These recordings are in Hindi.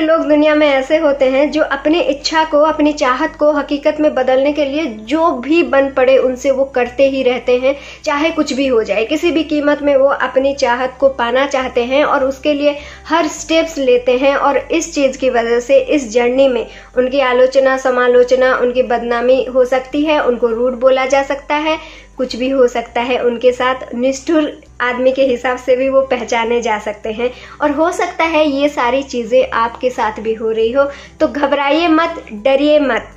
लोग दुनिया में ऐसे होते हैं जो अपनी इच्छा को, अपनी चाहत को हकीकत में बदलने के लिए जो भी बन पड़े उनसे वो करते ही रहते हैं, चाहे कुछ भी हो जाए। किसी भी कीमत में वो अपनी चाहत को पाना चाहते हैं और उसके लिए हर स्टेप्स लेते हैं। और इस चीज़ की वजह से इस जर्नी में उनकी आलोचना, समालोचना, उनकी बदनामी हो सकती है, उनको रूड बोला जा सकता है, कुछ भी हो सकता है उनके साथ। निष्ठुर आदमी के हिसाब से भी वो पहचाने जा सकते हैं और हो सकता है ये सारी चीज़ें आपके साथ भी हो रही हो। तो घबराइए मत, डरिए मत।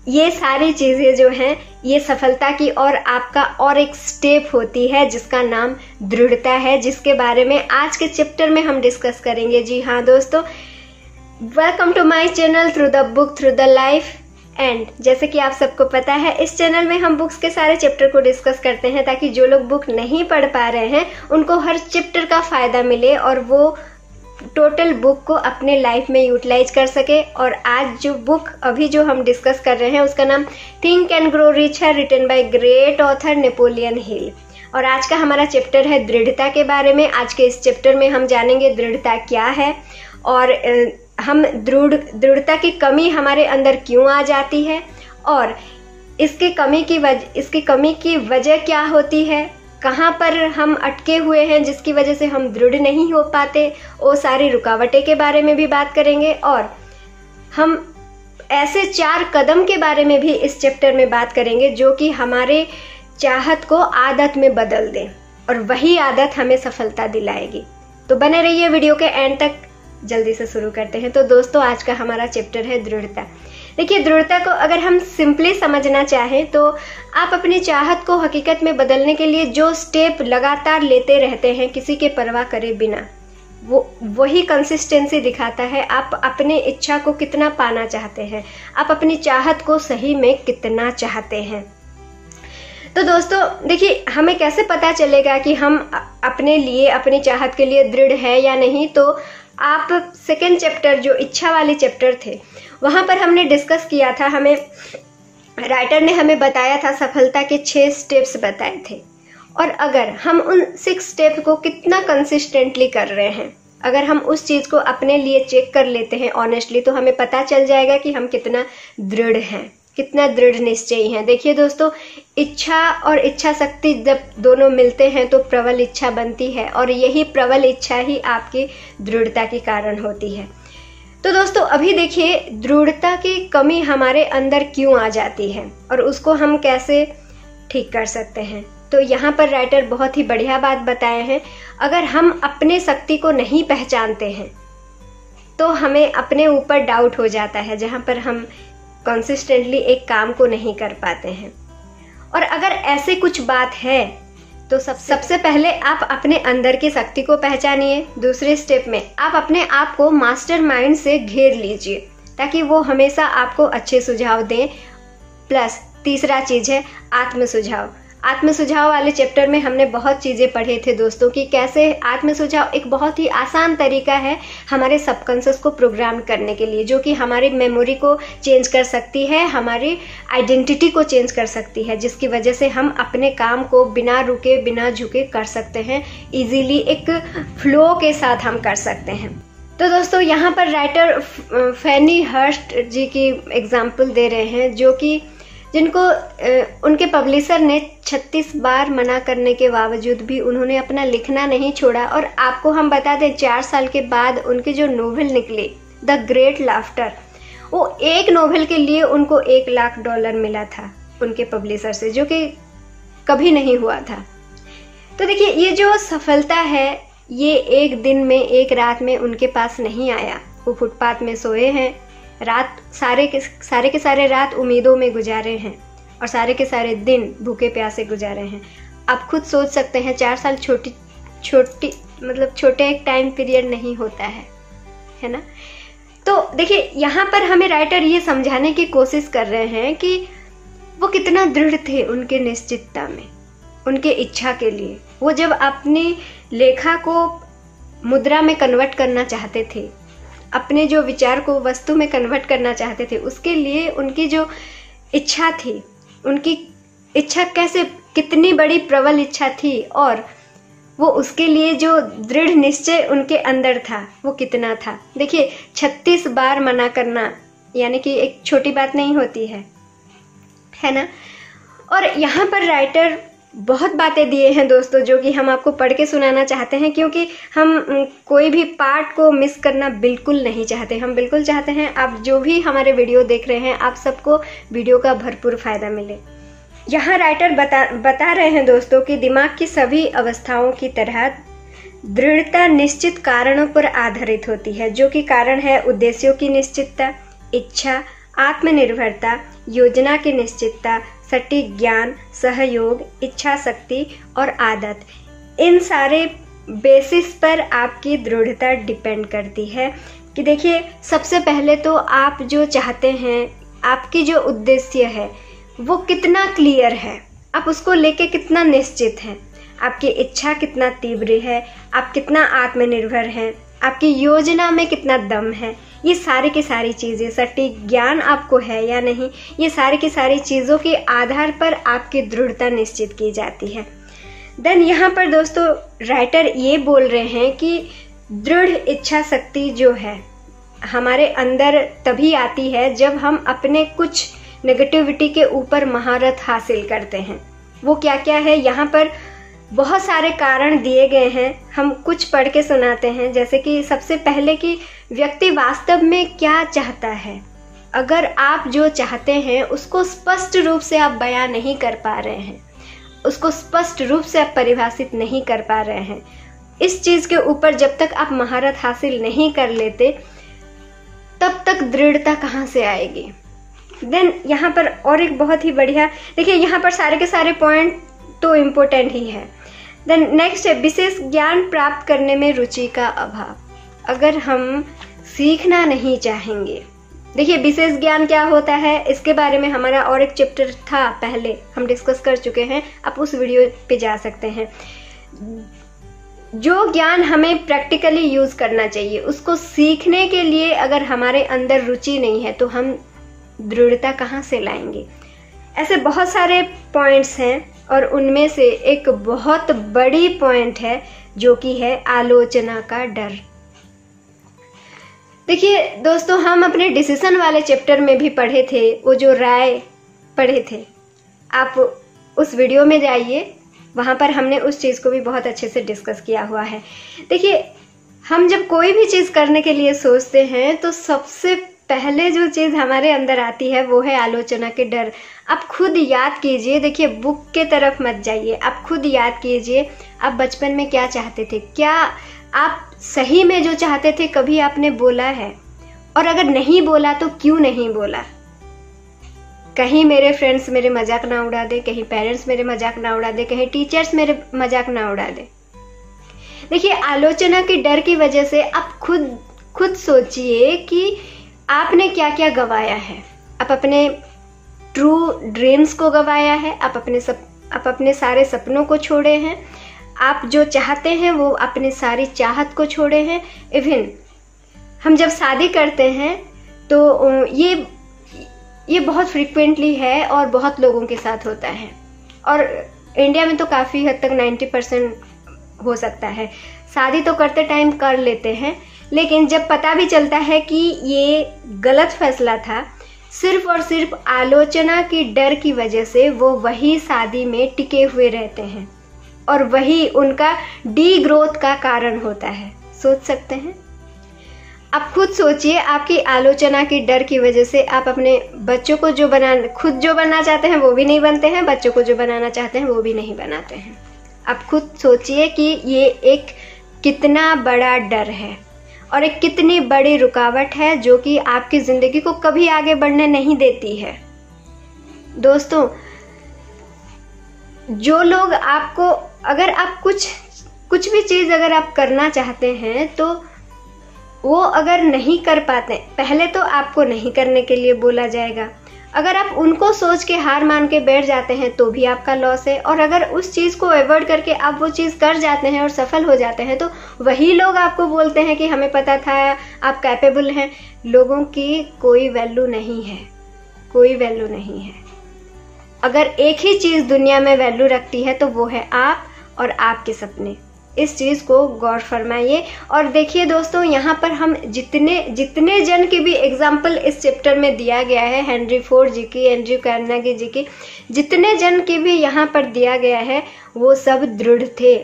ये सारी चीज़ें जो हैं ये सफलता की और आपका और एक स्टेप होती है जिसका नाम दृढ़ता है, जिसके बारे में आज के चैप्टर में हम डिस्कस करेंगे। जी हाँ दोस्तों, welcome to my channel through the book through the life. And जैसे कि आप सबको पता है, इस चैनल में हम बुक्स के सारे चैप्टर को डिस्कस करते हैं ताकि जो लोग बुक नहीं पढ़ पा रहे हैं उनको हर चैप्टर का फ़ायदा मिले और वो टोटल बुक को अपने लाइफ में यूटिलाइज कर सके। और आज जो बुक अभी जो हम डिस्कस कर रहे हैं उसका नाम थिंक एंड ग्रो रिच है, written by great author Napoleon Hill. और आज का हमारा चैप्टर है दृढ़ता के बारे में। आज के इस चैप्टर में हम जानेंगे दृढ़ता क्या है और हम दृढ़ता की कमी हमारे अंदर क्यों आ जाती है और इसकी कमी की वजह क्या होती है, कहाँ पर हम अटके हुए हैं जिसकी वजह से हम दृढ़ नहीं हो पाते, वो सारी रुकावटें के बारे में भी बात करेंगे। और हम ऐसे 4 कदम के बारे में भी इस चैप्टर में बात करेंगे जो कि हमारे चाहत को आदत में बदल दें और वही आदत हमें सफलता दिलाएगी। तो बने रहिए वीडियो के एंड तक। जल्दी से शुरू करते हैं। तो दोस्तों, आज का हमारा चैप्टर है दृढ़ता। देखिए, दृढ़ता को अगर हम सिंपली समझना चाहें तो आप अपनी चाहत को हकीकत में बदलने के लिए जो स्टेप लगातार लेते रहते हैं किसी के परवाह करे बिना, वही कंसिस्टेंसी दिखाता है आप अपने इच्छा को कितना पाना चाहते हैं, आप अपनी चाहत को सही में कितना चाहते हैं। तो दोस्तों देखिए, हमें कैसे पता चलेगा कि हम अपने लिए, अपनी चाहत के लिए दृढ़ है या नहीं। तो आप सेकेंड चैप्टर, जो इच्छा वाले चैप्टर थे, वहाँ पर हमने डिस्कस किया था, हमें राइटर ने हमें बताया था सफलता के 6 स्टेप्स बताए थे। और अगर हम उन 6 स्टेप को कितना कंसिस्टेंटली कर रहे हैं, अगर हम उस चीज़ को अपने लिए चेक कर लेते हैं ऑनेस्टली, तो हमें पता चल जाएगा कि हम कितना दृढ़ हैं, कितना दृढ़ निश्चयी हैं। देखिए दोस्तों, इच्छा और इच्छा शक्ति जब दोनों मिलते हैं तो प्रबल इच्छा बनती है और यही प्रबल इच्छा ही आपकी दृढ़ता के कारण होती है। तो दोस्तों अभी देखिए, दृढ़ता की कमी हमारे अंदर क्यों आ जाती है और उसको हम कैसे ठीक कर सकते हैं। तो यहाँ पर राइटर बहुत ही बढ़िया बात बताए हैं। अगर हम अपने शक्ति को नहीं पहचानते हैं तो हमें अपने ऊपर डाउट हो जाता है, जहाँ पर हम कंसिस्टेंटली एक काम को नहीं कर पाते हैं। और अगर ऐसे कुछ बात है तो सबसे पहले आप अपने अंदर की शक्ति को पहचानिए। दूसरे स्टेप में आप अपने आप को मास्टरमाइंड से घेर लीजिए ताकि वो हमेशा आपको अच्छे सुझाव दें। प्लस तीसरा चीज़ है आत्म सुझाव। आत्म सुझाव वाले चैप्टर में हमने बहुत चीज़ें पढ़े थे दोस्तों कि कैसे आत्म सुझाव एक बहुत ही आसान तरीका है हमारे सबकॉन्शियस को प्रोग्राम करने के लिए, जो कि हमारी मेमोरी को चेंज कर सकती है, हमारी आइडेंटिटी को चेंज कर सकती है, जिसकी वजह से हम अपने काम को बिना रुके, बिना झुके कर सकते हैं। इजीली एक फ्लो के साथ हम कर सकते हैं। तो दोस्तों यहाँ पर राइटर फैनी हर्स्ट जी की एग्जाम्पल दे रहे हैं, जो कि जिनको उनके पब्लिशर ने 36 बार मना करने के बावजूद भी उन्होंने अपना लिखना नहीं छोड़ा। और आपको हम बता दें, 4 साल के बाद उनके जो नोवेल निकले द ग्रेट लाफ्टर, वो एक नोवेल के लिए उनको $1 लाख मिला था उनके पब्लिशर से, जो कि कभी नहीं हुआ था। तो देखिए, ये जो सफलता है ये एक दिन में, एक रात में उनके पास नहीं आया। वो फुटपाथ में सोए हैं, रात सारे के सारे रात उम्मीदों में गुजारे हैं और सारे के सारे दिन भूखे प्यासे गुजारे हैं। आप खुद सोच सकते हैं 4 साल छोटे एक टाइम पीरियड नहीं होता है ना। तो देखिए, यहाँ पर हमें राइटर ये समझाने की कोशिश कर रहे हैं कि वो कितना दृढ़ थे उनके निश्चितता में, उनके इच्छा के लिए। वो जब अपनी लेखा को मुद्रा में कन्वर्ट करना चाहते थे, अपने जो विचार को वस्तु में कन्वर्ट करना चाहते थे, उसके लिए उनकी जो इच्छा थी, उनकी इच्छा कितनी बड़ी प्रबल इच्छा थी। और वो उसके लिए जो दृढ़ निश्चय उनके अंदर था वो कितना था। देखिए 36 बार मना करना यानी कि एक छोटी बात नहीं होती है ना। और यहाँ पर राइटर बहुत बातें दिए हैं दोस्तों, जो कि हम आपको पढ़ के सुनाना चाहते हैं, क्योंकि हम कोई भी पार्ट को मिस करना बिल्कुल नहीं चाहते। हम बिल्कुल चाहते हैं आप जो भी हमारे वीडियो देख रहे हैं आप सबको वीडियो का भरपूर फायदा मिले। यहाँ राइटर बता रहे हैं दोस्तों कि दिमाग की सभी अवस्थाओं की तरह दृढ़ता निश्चित कारणों पर आधारित होती है, जो कि कारण है उद्देश्यों की निश्चितता, इच्छा, आत्मनिर्भरता, योजना की निश्चितता, सटीक ज्ञान, सहयोग, इच्छा शक्ति और आदत। इन सारे बेसिस पर आपकी दृढ़ता डिपेंड करती है कि देखिए सबसे पहले तो आप जो चाहते हैं, आपकी जो उद्देश्य है वो कितना क्लियर है, आप उसको लेके कितना निश्चित हैं, आपकी इच्छा कितना तीव्र है, आप कितना आत्मनिर्भर हैं, आपकी योजना में कितना दम है, ये सारी की सारी चीज़ें, सटीक ज्ञान आपको है या नहीं, ये सारी की सारी चीज़ों के आधार पर आपकी दृढ़ता निश्चित की जाती है। देन यहाँ पर दोस्तों राइटर ये बोल रहे हैं कि दृढ़ इच्छा शक्ति जो है हमारे अंदर तभी आती है जब हम अपने कुछ नेगेटिविटी के ऊपर महारत हासिल करते हैं। वो क्या क्या है, यहाँ पर बहुत सारे कारण दिए गए हैं, हम कुछ पढ़ के सुनाते हैं। जैसे कि सबसे पहले कि व्यक्ति वास्तव में क्या चाहता है। अगर आप जो चाहते हैं उसको स्पष्ट रूप से आप बयां नहीं कर पा रहे हैं, उसको स्पष्ट रूप से आप परिभाषित नहीं कर पा रहे हैं, इस चीज़ के ऊपर जब तक आप महारत हासिल नहीं कर लेते तब तक दृढ़ता कहाँ से आएगी। देन यहाँ पर और एक बहुत ही बढ़िया, देखिए यहाँ पर सारे के सारे पॉइंट तो इम्पोर्टेंट ही है। देन नेक्स्ट है विशेष ज्ञान प्राप्त करने में रुचि का अभाव। अगर हम सीखना नहीं चाहेंगे, देखिए विशेष ज्ञान क्या होता है इसके बारे में हमारा और एक चैप्टर था, पहले हम डिस्कस कर चुके हैं, आप उस वीडियो पे जा सकते हैं। जो ज्ञान हमें प्रैक्टिकली यूज करना चाहिए उसको सीखने के लिए अगर हमारे अंदर रुचि नहीं है तो हम दृढ़ता कहाँ से लाएंगे। ऐसे बहुत सारे पॉइंट्स हैं और उनमें से एक बहुत बड़ी पॉइंट है जो कि है आलोचना का डर। देखिए दोस्तों हम अपने डिसीजन वाले चैप्टर में भी पढ़े थे, वो जो राय पढ़े थे, आप उस वीडियो में जाइए, वहाँ पर हमने उस चीज़ को भी बहुत अच्छे से डिस्कस किया हुआ है। देखिए हम जब कोई भी चीज़ करने के लिए सोचते हैं तो सबसे पहले जो चीज़ हमारे अंदर आती है वो है आलोचना के डर। आप खुद याद कीजिए, देखिए बुक के तरफ मत जाइए, आप खुद याद कीजिए आप बचपन में क्या चाहते थे, क्या आप सही में जो चाहते थे कभी आपने बोला है, और अगर नहीं बोला तो क्यों नहीं बोला। कहीं मेरे फ्रेंड्स मेरे मजाक ना उड़ा दे, कहीं पेरेंट्स मेरे मजाक ना उड़ा दे, कहीं टीचर्स मेरे मजाक ना उड़ा दे। देखिए आलोचना के डर की वजह से आप खुद सोचिए कि आपने क्या क्या गवाया है। आप अपने ट्रू ड्रीम्स को गवाया है, आप अपने सारे सपनों को छोड़े हैं, आप जो चाहते हैं वो अपनी सारी चाहत को छोड़े हैं। इवन हम जब शादी करते हैं तो ये बहुत फ्रीक्वेंटली है और बहुत लोगों के साथ होता है, और इंडिया में तो काफ़ी हद तक 90% हो सकता है। शादी तो करते टाइम कर लेते हैं, लेकिन जब पता भी चलता है कि ये गलत फैसला था, सिर्फ और सिर्फ आलोचना की डर की वजह से वो वही शादी में टिके हुए रहते हैं और वही उनका डी ग्रोथ का कारण होता है। सोच सकते हैं? आप खुद सोचिए, आपकी आलोचना की डर की वजह से आप अपने बच्चों को खुद जो बनना चाहते हैं वो भी नहीं बनते हैं, बच्चों को जो बनाना चाहते हैं वो भी नहीं बनाते हैं। आप खुद सोचिए कि ये एक कितना बड़ा डर है और एक कितनी बड़ी रुकावट है जो कि आपकी ज़िंदगी को कभी आगे बढ़ने नहीं देती है। दोस्तों, जो लोग आपको, अगर आप कुछ भी चीज़ अगर आप करना चाहते हैं तो वो अगर नहीं कर पाते, पहले तो आपको नहीं करने के लिए बोला जाएगा। अगर आप उनको सोच के हार मान के बैठ जाते हैं तो भी आपका लॉस है, और अगर उस चीज़ को अवॉइड करके आप वो चीज़ कर जाते हैं और सफल हो जाते हैं तो वही लोग आपको बोलते हैं कि हमें पता था, आप कैपेबल हैं। लोगों की कोई वैल्यू नहीं है, कोई वैल्यू नहीं है। अगर एक ही चीज़ दुनिया में वैल्यू रखती है तो वो है आप और आपके सपने। इस चीज़ को गौर फरमाइए। और देखिए दोस्तों, यहाँ पर हम जितने जन की भी एग्जाम्पल इस चैप्टर में दिया गया है, हेनरी फोर्ड जी की, एंड्रयू कार्नेगी जी की, जितने जन की भी यहाँ पर दिया गया है, वो सब दृढ़ थे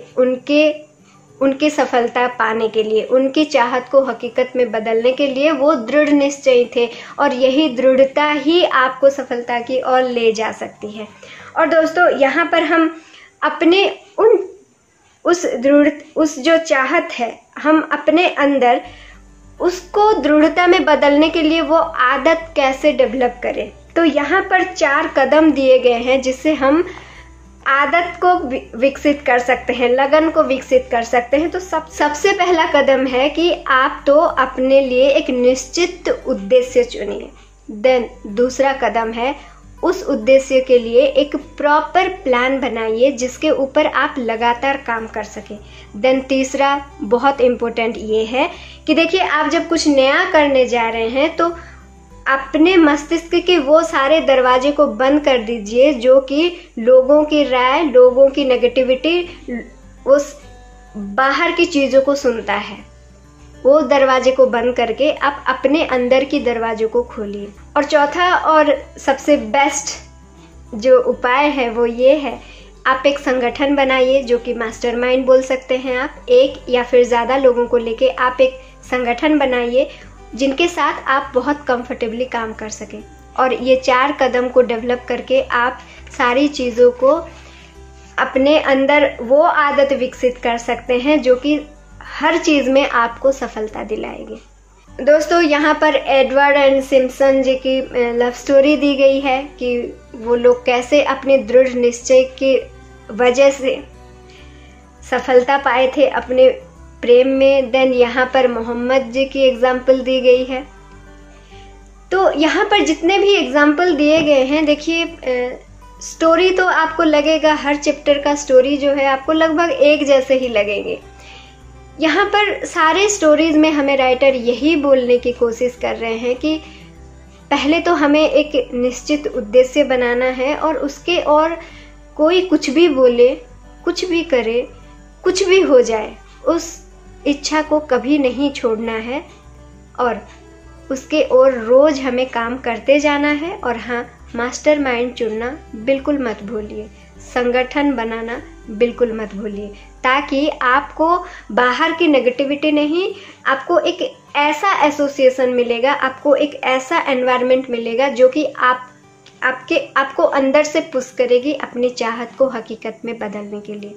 उनकी सफलता पाने के लिए, उनकी चाहत को हकीकत में बदलने के लिए वो दृढ़ निश्चयी थे। और यही दृढ़ता ही आपको सफलता की ओर ले जा सकती है। और दोस्तों, यहाँ पर हम अपने उस जो चाहत है, हम अपने अंदर उसको दृढ़ता में बदलने के लिए वो आदत कैसे डेवलप करें। तो यहाँ पर 4 कदम दिए गए हैं जिससे हम आदत को विकसित कर सकते हैं, लगन को विकसित कर सकते हैं। तो सबसे पहला कदम है कि आप तो अपने लिए एक निश्चित उद्देश्य चुनिए। देन दूसरा कदम है, उस उद्देश्य के लिए एक प्रॉपर प्लान बनाइए जिसके ऊपर आप लगातार काम कर सकें। देन तीसरा बहुत इम्पोर्टेंट ये है कि देखिए, आप जब कुछ नया करने जा रहे हैं तो अपने मस्तिष्क के वो सारे दरवाजे को बंद कर दीजिए जो कि लोगों की राय, लोगों की नेगेटिविटी, उस बाहर की चीज़ों को सुनता है। वो दरवाजे को बंद करके आप अपने अंदर की दरवाजों को खोलिए। और चौथा और सबसे बेस्ट जो उपाय है वो ये है, आप एक संगठन बनाइए जो कि मास्टरमाइंड बोल सकते हैं आप। एक या फिर ज़्यादा लोगों को लेके आप एक संगठन बनाइए जिनके साथ आप बहुत कंफर्टेबली काम कर सकें। और ये 4 कदम को डेवलप करके आप सारी चीज़ों को अपने अंदर वो आदत विकसित कर सकते हैं जो कि हर चीज़ में आपको सफलता दिलाएगी। दोस्तों, यहाँ पर एडवर्ड एंड सिम्पसन जी की लव स्टोरी दी गई है कि वो लोग कैसे अपने दृढ़ निश्चय की वजह से सफलता पाए थे अपने प्रेम में। देन यहाँ पर मोहम्मद जी की एग्जाम्पल दी गई है। तो यहाँ पर जितने भी एग्जाम्पल दिए गए हैं, देखिए स्टोरी तो आपको लगेगा, हर चैप्टर का स्टोरी जो है आपको लगभग एक जैसे ही लगेंगे। यहाँ पर सारे स्टोरीज में हमें राइटर यही बोलने की कोशिश कर रहे हैं कि पहले तो हमें एक निश्चित उद्देश्य बनाना है और उसके और कोई कुछ भी बोले, कुछ भी करे, कुछ भी हो जाए, उस इच्छा को कभी नहीं छोड़ना है और उसके और रोज हमें काम करते जाना है। और हाँ, मास्टरमाइंड चुनना बिल्कुल मत भूलिए, संगठन बनाना बिल्कुल मत भूलिए, ताकि आपको बाहर की नेगेटिविटी नहीं, आपको एक ऐसा एसोसिएशन मिलेगा, आपको एक ऐसा एनवायरनमेंट मिलेगा जो कि आपको अंदर से पुश करेगी अपनी चाहत को हकीकत में बदलने के लिए।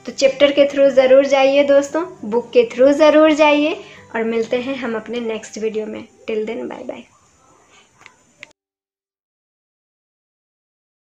तो चैप्टर के थ्रू ज़रूर जाइए दोस्तों, बुक के थ्रू ज़रूर जाइए और मिलते हैं हम अपने नेक्स्ट वीडियो में। Till then bye bye.